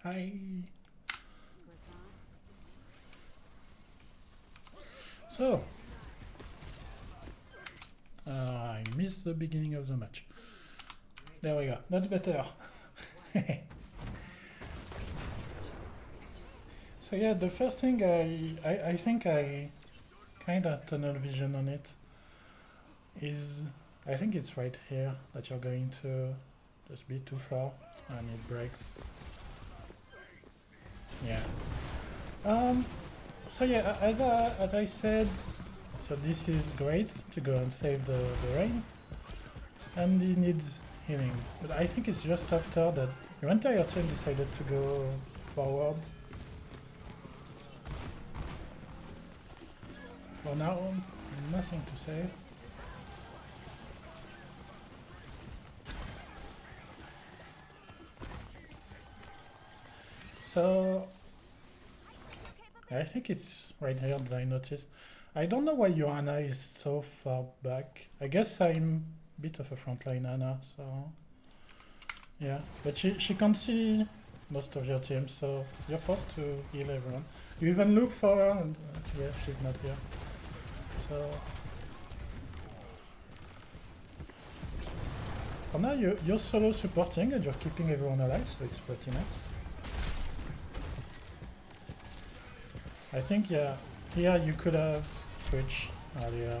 Hi. So, I missed the beginning of the match. There we go. That's better. So yeah, the first thing I think I kind of tunnel vision on it is I think it's right here that you're going to just be too far and it breaks. Yeah. So yeah, as I said, so this is great to go and save the rain, and he needs healing. But I think it's just after that your entire team decided to go forward. For now, nothing to say. So I think it's right here that I noticed. I don't know why Johanna is so far back. I guess I'm a bit of a frontline Anna, so yeah. But she can't see most of your team, so you're forced to heal everyone. You even look for her, and yeah, she's not here. So for now, you're solo supporting and you're keeping everyone alive, so it's pretty nice. I think, yeah, here you could have switched earlier.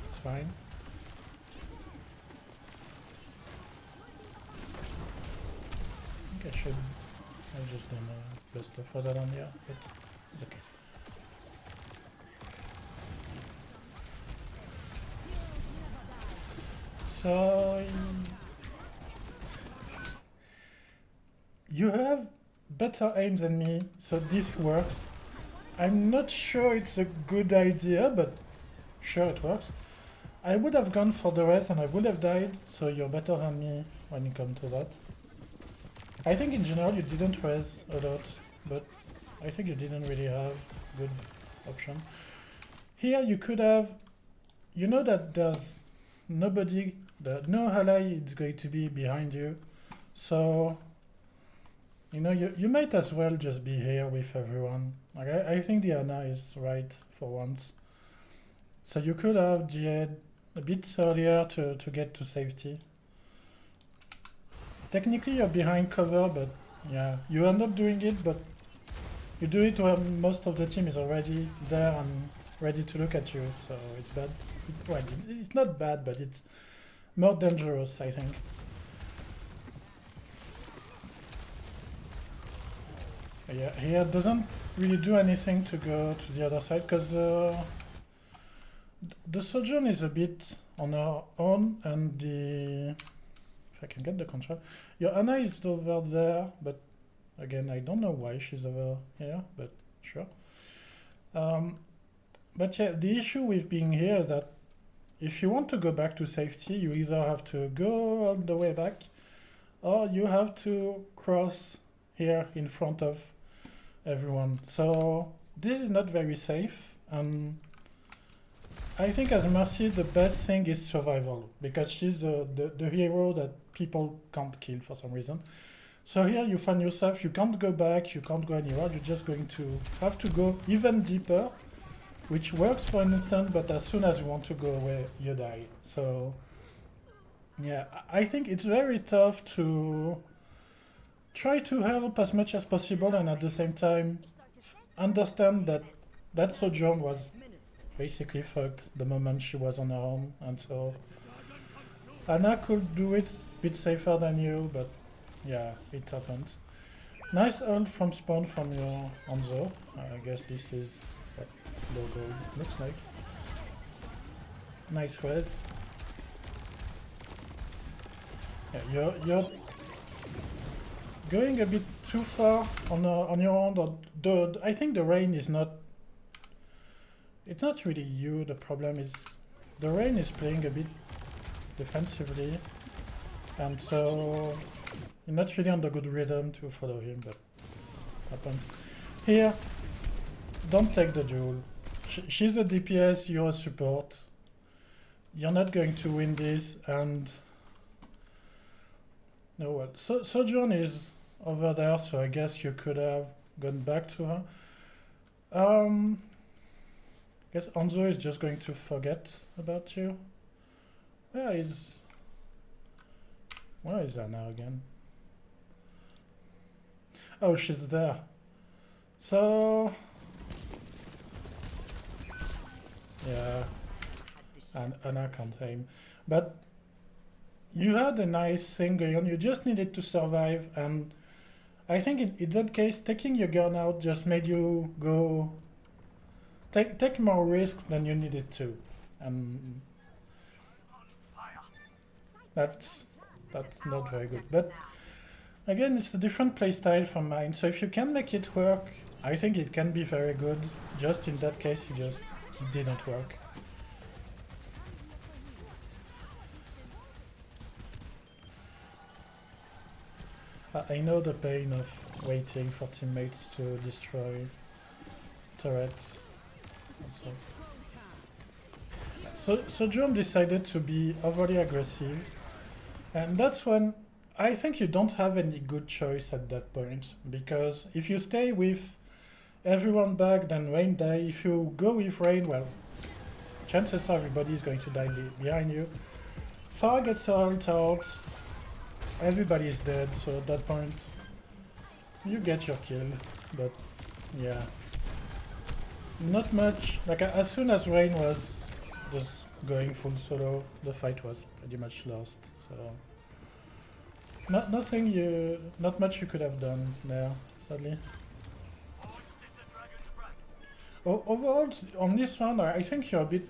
It's fine. I think I should have just done a best of that on here, but it's okay. So you have better aim than me, so this works. I'm not sure it's a good idea, but sure it works. I would have gone for the rest and I would have died, so you're better than me when it comes to that. I think in general you didn't res a lot, but I think you didn't really have good option. Here you could have, you know that there's nobody, no ally is going to be behind you, so you know you might as well just be here with everyone. Like I think the Ana is right for once. So you could have GA'd a bit earlier to get to safety. Technically you're behind cover, but yeah, you end up doing it, but you do it when most of the team is already there and ready to look at you, so it's bad. Well, it's not bad, but it's more dangerous, I think. Yeah, here doesn't really do anything to go to the other side, because the Sojourn is a bit on her own, and the... If I can get the control. Your Anna is over there, but again, I don't know why she's over here, but sure. But yeah, the issue with being here is that if you want to go back to safety, you either have to go all the way back, or you have to cross here in front of everyone. So this is not very safe, and I think as Mercy the best thing is survival, because she's the hero that people can't kill for some reason. So here you find yourself, you can't go back, you can't go anywhere, you're just going to have to go even deeper, which works for an instant, but as soon as you want to go away, you die. So yeah, I think it's very tough to try to help as much as possible and at the same time understand that that Sojourn was basically fucked the moment she was on her own, and so Anna could do it a bit safer than you, but yeah, it happens. Nice ult from spawn from your Hanzo. I guess this is what logo looks like. Nice res. Yeah, you're going a bit too far on your own. I think the rain is not... It's not really you, the problem is the rain is playing a bit defensively, and so you're not really on the good rhythm to follow him, but happens. Here, don't take the duel. She's a DPS, you're a support. You're not going to win this, and... No, well, Sojourn is over there, so I guess you could have gone back to her. I guess Anzo is just going to forget about you. Where is Anna again? Oh, she's there. So yeah, and Anna can't aim. But you had a nice thing going on. You just needed to survive, and I think in that case, taking your gun out just made you go take more risks than you needed to, and that's not very good. But again, it's a different playstyle from mine. So if you can make it work, I think it can be very good. Just in that case, it didn't work. I know the pain of waiting for teammates to destroy turrets. So John decided to be overly aggressive, and that's when I think you don't have any good choice at that point, because if you stay with everyone back, then Rain die. If you go with Rain, well, chances are everybody is going to die behind you. Far gets ult out, everybody is dead, so at that point you get your kill, but yeah. Not much, like as soon as Rain was just going full solo, the fight was pretty much lost, so not much you could have done there, sadly. Overall, on this one, I think you're a bit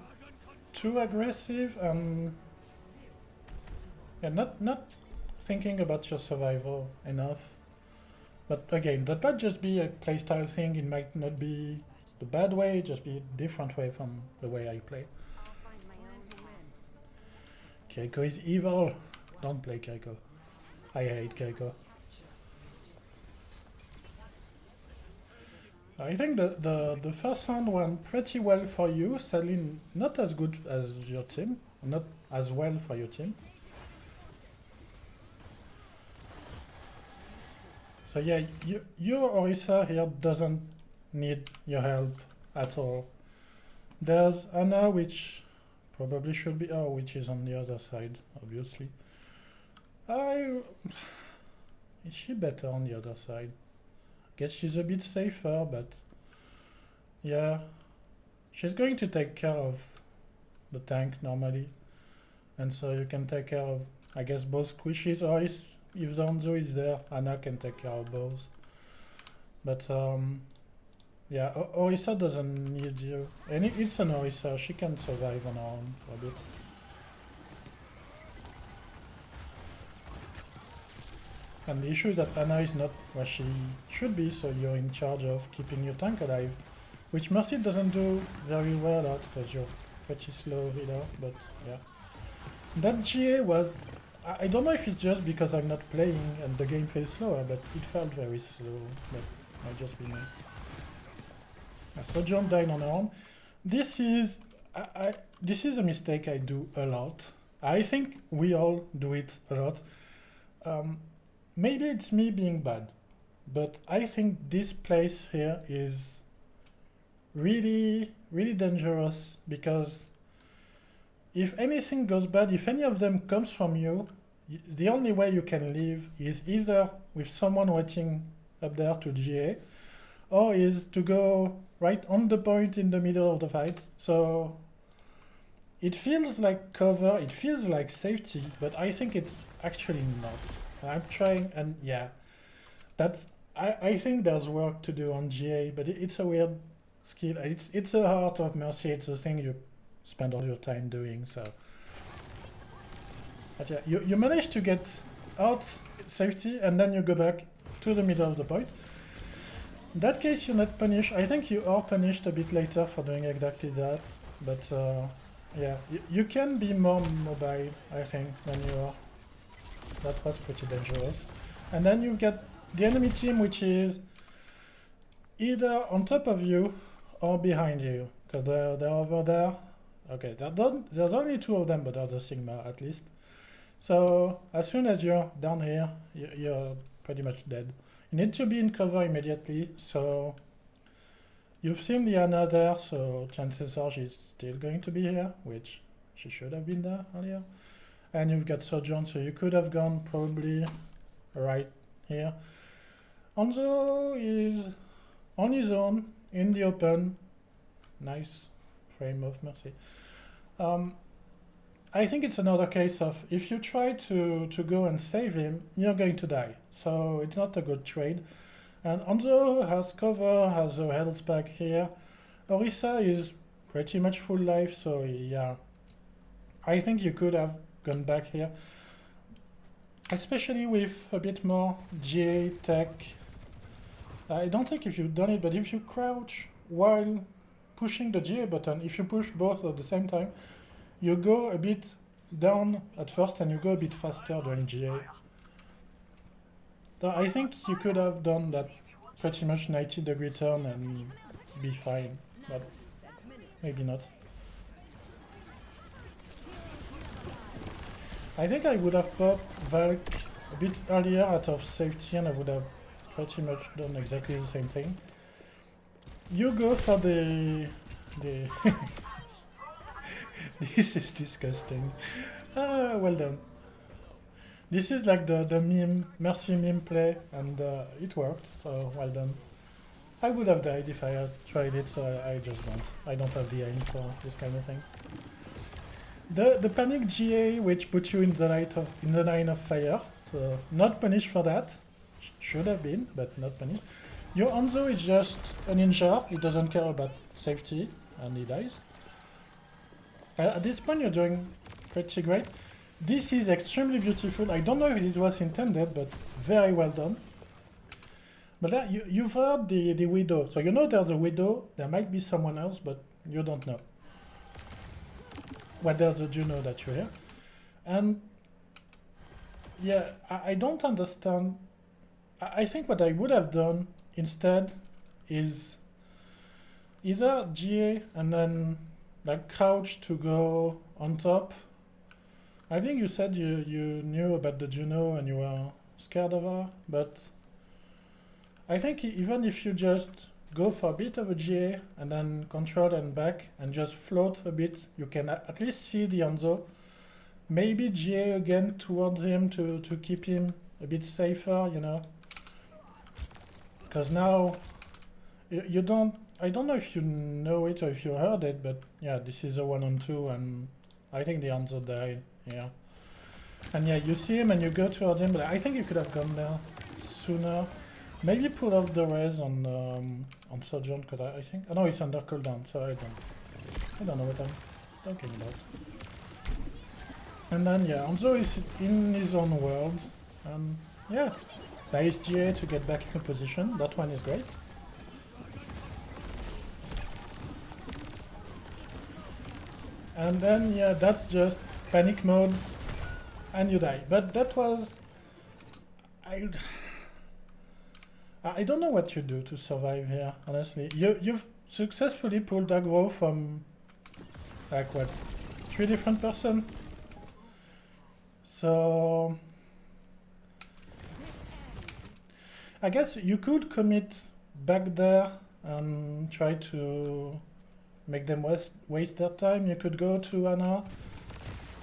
too aggressive and not thinking about your survival enough. But again, that might just be a playstyle thing. It might not be the bad way, just be a different way from the way I play. Keiko is evil. Don't play Keiko. I hate Keiko. I think the first round went pretty well for you. Sadly, not as good as your team. Not as well for your team. So yeah, your Orisa here doesn't need your help at all. There's Anna, which probably should be which is on the other side, obviously. Is she better on the other side? Guess she's a bit safer, but yeah, she's going to take care of the tank normally, and so you can take care of, I guess, both squishies, or if Zanzo is there, Anna can take care of both. But yeah, Orisa doesn't need you, and it's an Orisa, she can survive on her own for a bit. And the issue is that Anna is not where she should be, so you're in charge of keeping your tank alive, which Mercy doesn't do very well at, because you're pretty slow healer, but yeah. That GA was, I don't know if it's just because I'm not playing and the game feels slower, but it felt very slow, but might just be me. So John died on her own. This is a mistake I do a lot. I think we all do it a lot. Maybe it's me being bad, but I think this place here is really, really dangerous, because if anything goes bad, if any of them comes from you, the only way you can leave is either with someone waiting up there to GA, or is to go right on the point in the middle of the fight. So it feels like cover, it feels like safety, but I think it's actually not. I'm trying, and yeah, I think there's work to do on GA, but it's a weird skill. It's a heart of Mercy. It's a thing you spend all your time doing. So, but yeah, you manage to get out safety, and then you go back to the middle of the point. In that case, you're not punished. I think you are punished a bit later for doing exactly that. But yeah, you can be more mobile, I think, than you are. That was pretty dangerous. And then you get the enemy team, which is either on top of you or behind you, because they're over there. Okay, there's only two of them, but there's a Sigma at least. So as soon as you're down here, you're pretty much dead. You need to be in cover immediately, so you've seen the Ana there, so chances are she's still going to be here, which she should have been there earlier. And you've got Sojourn, so you could have gone probably right here. Hanzo is on his own, in the open. Nice frame of Mercy. I think it's another case of if you try to go and save him, you're going to die. So it's not a good trade. And Hanzo has cover, has a health pack here. Orisa is pretty much full life, so yeah. I think you could have gone back here. Especially with a bit more GA tech. I don't think if you've done it, but if you crouch while pushing the GA button, if you push both at the same time, you go a bit down at first and you go a bit faster during GA. So I think you could have done that pretty much 90-degree turn and be fine, but maybe not. I think I would have popped Valk a bit earlier out of safety and I would have pretty much done exactly the same thing. You go for the this is disgusting. Ah, well done. This is like the meme, Mercy meme play, and it worked, so well done. I would have died if I had tried it, so I just don't. I don't have the aim for this kind of thing. The panic GA, which puts you in the line of fire, so not punished for that. Should have been, but not punished. Your Hanzo is just a ninja, he doesn't care about safety, and he dies. At this point you're doing pretty great. This is extremely beautiful. I don't know if it was intended, but very well done. But you've heard the widow, so you know there's a widow, there might be someone else, but you don't know. What else did you know that you're here? And yeah, I don't understand. I think what I would have done instead is either GA and then like crouch to go on top. I think you said you knew about the Juno and you were scared of her, but I think even if you just go for a bit of a GA and then control and back and just float a bit, you can at least see the Hanzo. Maybe GA again towards him to keep him a bit safer, you know. Because now you don't, I don't know if you know it or if you heard it, but yeah, this is a 1-on-2 and I think the Hanzo died, yeah. And yeah, you see him and you go toward him, but I think you could have gone there sooner. Maybe pull off the res on Sojourn, because I think, I know it's under cooldown, so I don't know what I'm talking about. And then yeah, Hanzo is in his own world, and yeah, nice GA to get back in position, that one is great. And then yeah, that's just panic mode, and you die. But that was, I don't know what you do to survive here, honestly. You've successfully pulled aggro from, like what, 3 different person? So I guess you could commit back there and try to make them waste their time. You could go to Ana,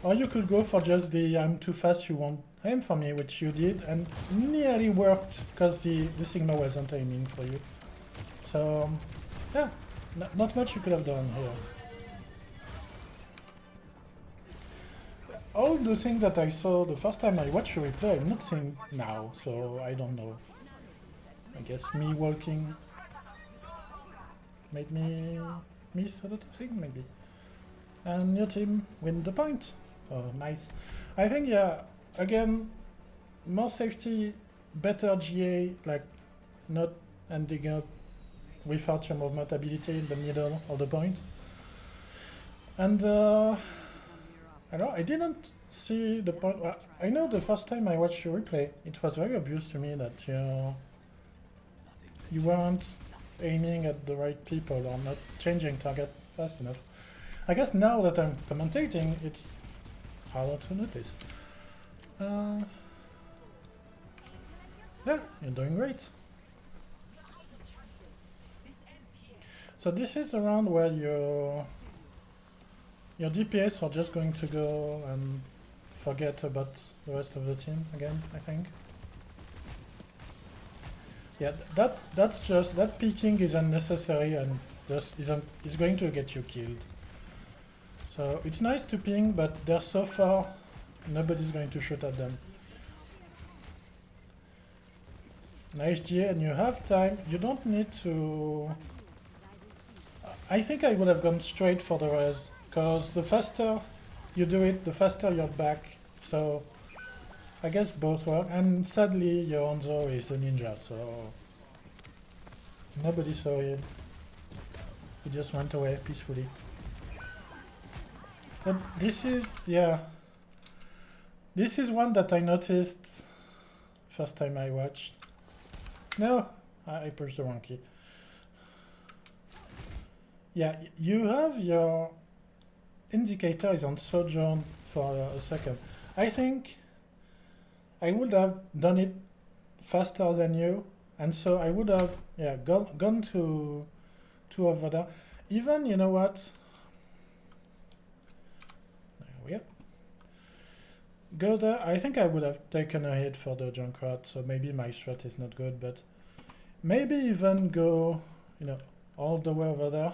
or you could go for just the I'm too fast, you won't aim for me, which you did, and nearly worked because the Sigma wasn't aiming for you. So yeah, not much you could have done here. All the things that I saw the first time I watched the replay, I'm not seeing now, so I don't know. I guess me walking made me miss a lot of things, maybe. And your team win the point. Oh, nice. I think, yeah, again, more safety, better GA, like not ending up without your movement ability in the middle of the point. And I know I didn't see the point. Well, I know the first time I watched your replay, it was very obvious to me that you weren't aiming at the right people or not changing target fast enough. I guess now that I'm commentating, it's harder to notice. Yeah, you're doing great. So this is around where your DPS are just going to go and forget about the rest of the team again, I think. Yeah, that peeking is unnecessary and just is going to get you killed. So it's nice to ping, but they're so far, nobody's going to shoot at them. Nice GA, and you have time. You don't need to... I think I would have gone straight for the res, because the faster you do it, the faster you're back. So I guess both work. And sadly, your Hanzo is a ninja, so nobody saw him. He just went away peacefully. So this is, yeah, this is one that I noticed first time I watched. No, I pushed the wrong key. Yeah, you have your indicator is on Sojourn for a second. I think I would have done it faster than you, and so I would have, yeah, gone to over there. Even, you know what? There we go. Go there. I think I would have taken a hit for the Junkrat, so maybe my strat is not good, but maybe even go, you know, all the way over there.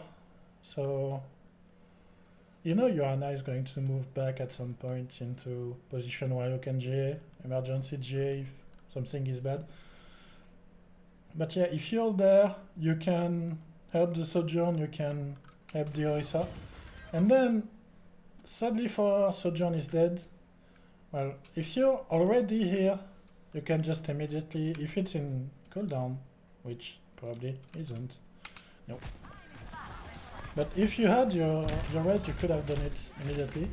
So, you know, Johanna is going to move back at some point into position where you can GA, emergency GA if something is bad. But yeah, if you're there, you can help the Sojourn, you can help the Orisa. And then, sadly for Sojourn is dead. Well, if you're already here, you can just immediately, if it's in cooldown, which probably isn't, nope. But if you had your res, you could have done it immediately.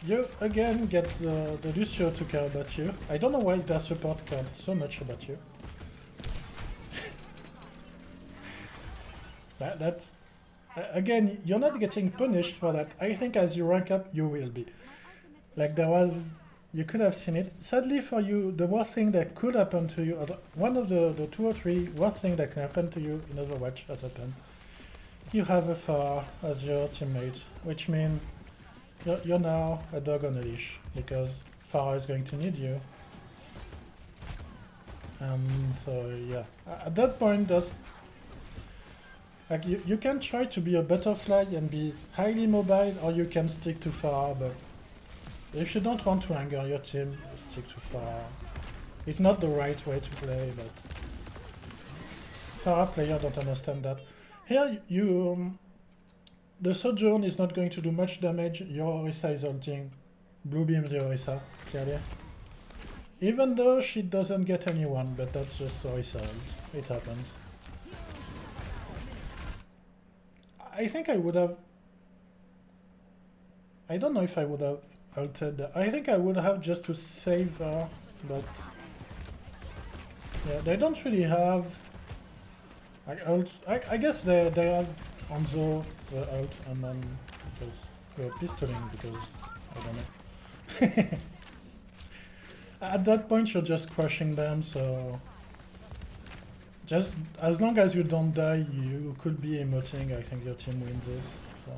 You again get the Lucio to care about you. I don't know why their support cared so much about you. That's again, you're not getting punished for that. I think as you rank up, you will be. Like there was, you could have seen it. Sadly for you, the worst thing that could happen to you, or one of the 2 or 3 worst things that can happen to you in Overwatch has happened. You have a Pharah as your teammate, which means you're now a dog on a leash, because Pharah is going to need you. So yeah, at that point, that's like you can try to be a butterfly and be highly mobile, or you can stick to Pharah, but if you don't want to anger your team, stick to Pharah. It's not the right way to play, but Pharah players don't understand that. Here, the Sojourn is not going to do much damage. Your Orisa is ulting. Blue beams the Orisa, clearly. Even though she doesn't get anyone, but that's just Orisa ult. It happens. I think I would have... I don't know if I would have ulted. I think I would have just to save her, but... yeah, they don't really have... I guess they have Hanzo, the ult, and then just go pistoling because I don't know. At that point you're just crushing them, so just as long as you don't die, you could be emoting. I think your team wins this. So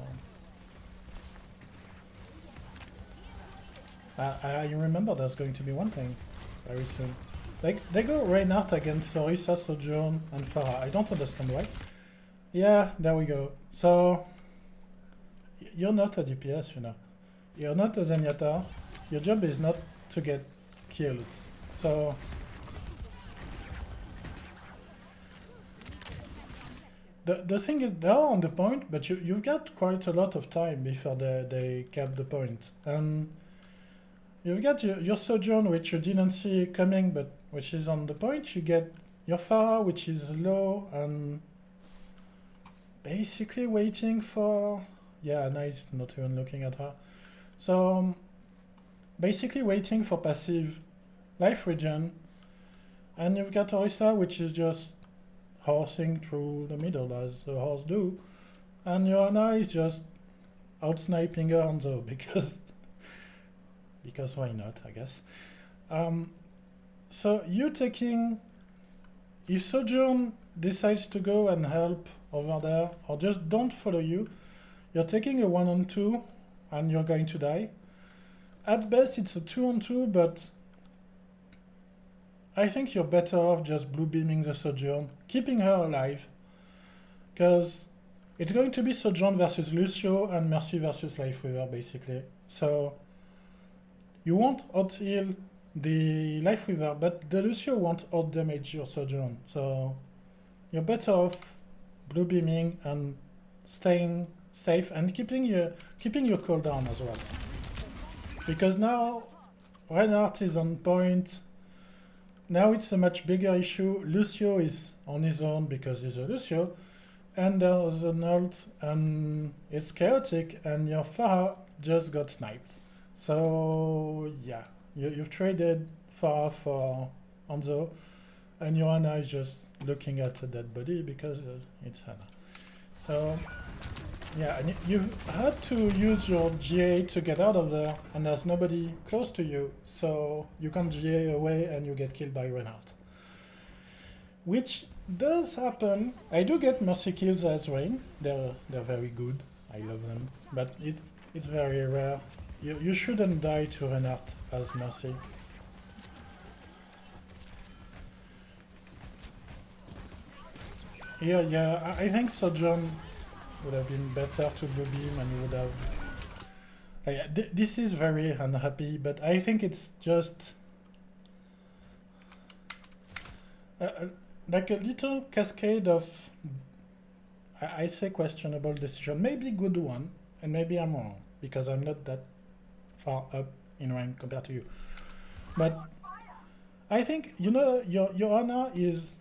I remember there's going to be one thing very soon. They go Reinhardt against Orisa, Sojourn, and Pharah. I don't understand why. Yeah, there we go. So, you're not a DPS, you know. You're not a Zenyatta. Your job is not to get kills. So, the thing is, they're on the point, but you've got quite a lot of time before they cap the point. And you've got your Sojourn, which you didn't see coming, but which is on the point. You get your Pharah, which is low, and basically waiting for... yeah, nice, not even looking at her. So, basically waiting for passive life regen. And you've got Orisa, which is just horsing through the middle, as the horse do. And Johanna is just out-sniping her Hanzo, because why not, I guess. So you taking... if Sojourn decides to go and help over there, or just don't follow you, you're taking a 1-on-2 and you're going to die. At best, it's a 2-on-2, but I think you're better off just blue beaming the Sojourn, keeping her alive, because it's going to be Sojourn versus Lucio and Mercy versus Lifeweaver, basically. So you won't out-heal the Lifeweaver, but the Lucio won't out-damage your Sojourn. So you're better off blue beaming and staying safe and keeping your cooldown as well. Because now Reinhardt is on point. Now it's a much bigger issue. Lucio is on his own because he's a Lucio. And there's an ult and it's chaotic and your Pharah just got sniped. So yeah, you've traded Pharah for Hanzo and your Ana is just looking at a dead body because it's Ana. So yeah, and you had to use your GA to get out of there and there's nobody close to you, so you can GA away and you get killed by Reinhardt. Which does happen. I do get Mercy kills as Rain. They're very good. I love them. But it's very rare. You shouldn't die to Reinhardt as Mercy. Here, yeah, I think Sojourn would have been better to blue beam and you would have... this is very unhappy, but I think it's just... like a little cascade of, I say questionable decision, maybe good one, and maybe I'm wrong, because I'm not that far up in rank compared to you. But I think, you know, your Ana is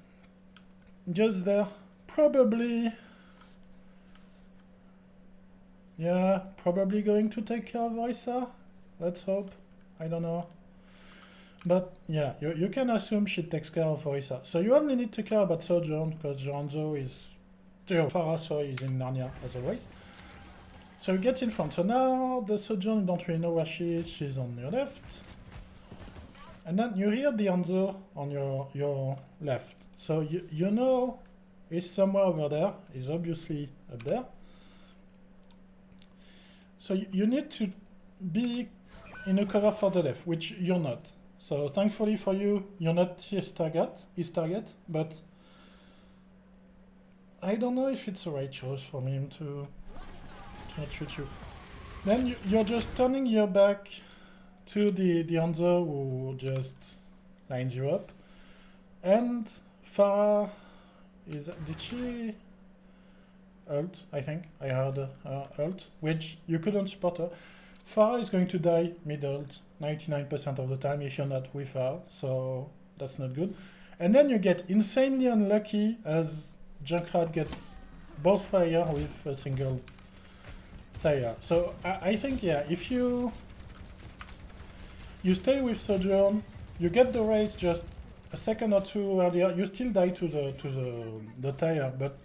just there, probably, yeah, probably going to take care of Orisa, let's hope, I don't know. But yeah, you can assume she takes care of Orisa. So you only need to care about Sojourn because Hanzo is... Pharah, sorry, is in Narnia as always. So you get in front. So now the Sojourn, you don't really know where she is. She's on your left. And then you hear the Hanzo on your left. So you know he's somewhere over there. He's obviously up there. So you need to be in a cover for the left, which you're not. So thankfully for you, you're not his target, but I don't know if it's the right choice for him to not shoot you. Then you're just turning your back to the Hanzo who just lines you up. And Pharah is... Did she ult? I think I heard her ult, which you couldn't spot her. Pharah is going to die mid-ult 99% of the time if you're not with her, so that's not good. And then you get insanely unlucky as Junkrat gets both fire with a single tire. So I think, yeah, if you stay with Sojourn, you get the race just a second or two earlier, you still die to the tire, but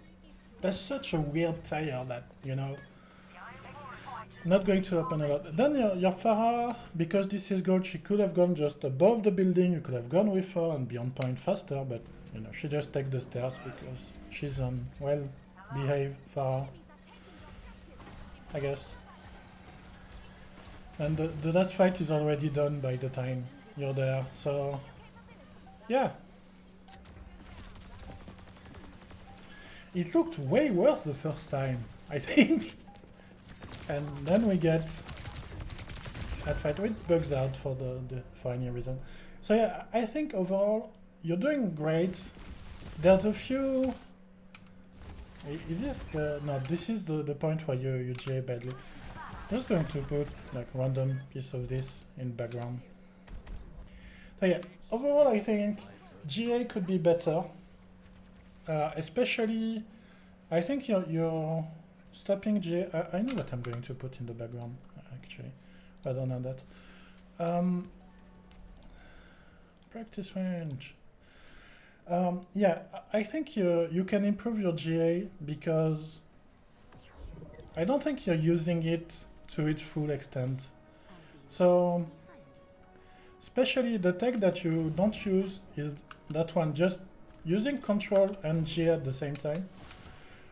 that's such a weird tire that, you know, not going to happen a lot. Then your Pharah, because this is gold, she could have gone just above the building, you could have gone with her and be on point faster, but you know, she just takes the stairs because she's on well-behaved Pharah, I guess. And the last fight is already done by the time you're there, so yeah. It looked way worse the first time, I think. And then we get that fight with bugs out for for any reason. So yeah, I think overall you're doing great. There's a few... Is this no, this is the point where you GA badly. I'm just going to put like random piece of this in background. So yeah, overall I think GA could be better. Especially, I think you're stopping GA. I know what I'm going to put in the background, actually, rather than that. Practice range. Yeah, I think you can improve your GA because I don't think you're using it to its full extent. So, especially the tech that you don't use is that one, just using control and GA at the same time.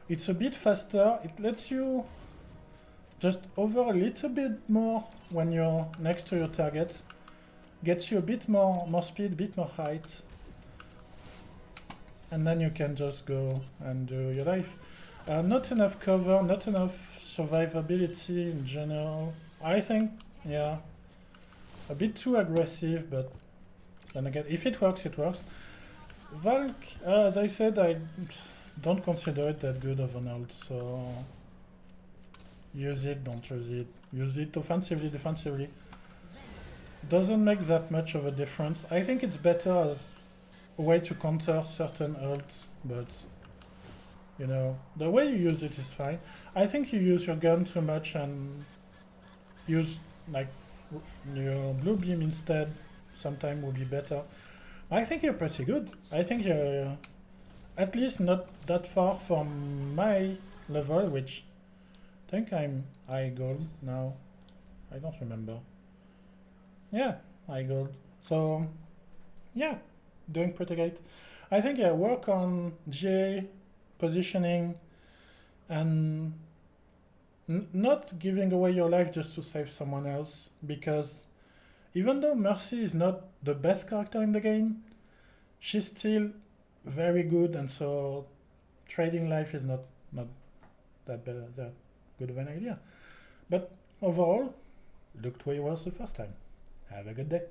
It's a bit faster. It lets you just hover a little bit more when you're next to your target. Gets you a bit more speed, a bit more height. And then you can just go and do your life. Not enough cover, not enough survivability in general. I think, yeah, a bit too aggressive, but then again, if it works, it works. Valk, as I said, I don't consider it that good of an ult, so use it, don't use it. Use it offensively, defensively. Doesn't make that much of a difference. I think it's better as a way to counter certain ults, but you know, the way you use it is fine. I think you use your gun too much and use like your blue beam instead sometime would be better. I think you're pretty good. I think you're at least not that far from my level, which I think I'm high gold now. I don't remember. Yeah, high gold. So yeah, doing pretty great. I think yeah, work on GA positioning and not giving away your life just to save someone else, because even though Mercy is not the best character in the game, she's still very good, and so trading life is not that good of an idea. But overall, looked way worse the first time. Have a good day.